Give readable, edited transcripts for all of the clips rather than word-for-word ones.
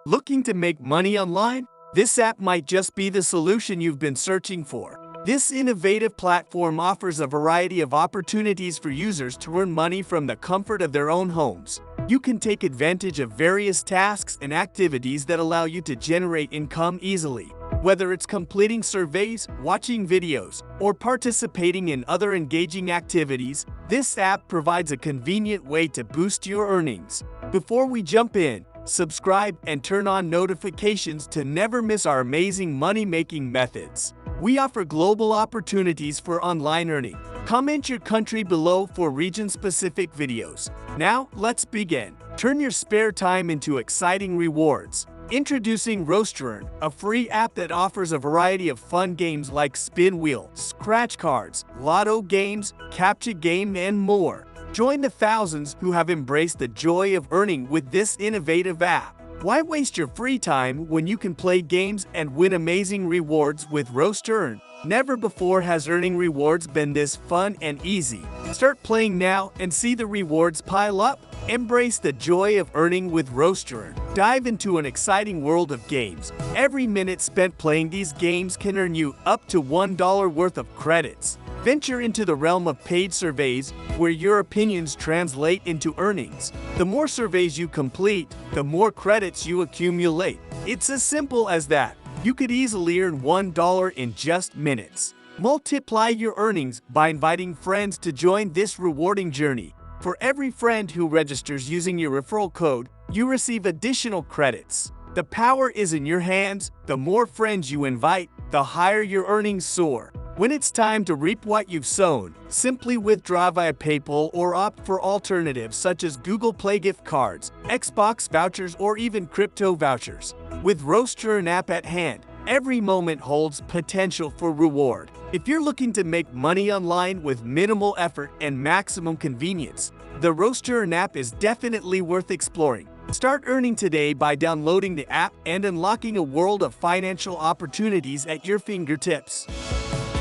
Looking to make money online? This app might just be the solution you've been searching for. This innovative platform offers a variety of opportunities for users to earn money from the comfort of their own homes. You can take advantage of various tasks and activities that allow you to generate income easily. Whether it's completing surveys, watching videos, or participating in other engaging activities, this app provides a convenient way to boost your earnings. Before we jump in, subscribe and turn on notifications to never miss our amazing money-making methods. We offer global opportunities for online earning. Comment your country below for region-specific videos. Now, let's begin. Turn your spare time into exciting rewards. Introducing RoasterEarn, a free app that offers a variety of fun games like spin wheel, scratch cards, lotto games, captcha game, and more. Join the thousands who have embraced the joy of earning with this innovative app. Why waste your free time when you can play games and win amazing rewards with RoasterEarn? Never before has earning rewards been this fun and easy. Start playing now and see the rewards pile up. Embrace the joy of earning with RoasterEarn. Dive into an exciting world of games. Every minute spent playing these games can earn you up to $1 worth of credits. Venture into the realm of paid surveys, where your opinions translate into earnings. The more surveys you complete, the more credits you accumulate. It's as simple as that. You could easily earn $1 in just minutes. Multiply your earnings by inviting friends to join this rewarding journey. For every friend who registers using your referral code, you receive additional credits. The power is in your hands. The more friends you invite, the higher your earnings soar. When it's time to reap what you've sown, simply withdraw via PayPal or opt for alternatives such as Google Play gift cards, Xbox vouchers, or even crypto vouchers. With RoasterEarn app at hand, every moment holds potential for reward. If you're looking to make money online with minimal effort and maximum convenience, the RoasterEarn app is definitely worth exploring. Start earning today by downloading the app and unlocking a world of financial opportunities at your fingertips.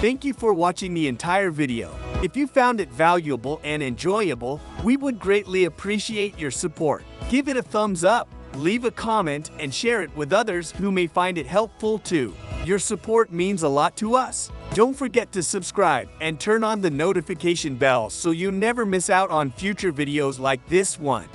Thank you for watching the entire video. If you found it valuable and enjoyable, we would greatly appreciate your support. Give it a thumbs up, leave a comment, and share it with others who may find it helpful too. Your support means a lot to us. Don't forget to subscribe and turn on the notification bell so you never miss out on future videos like this one.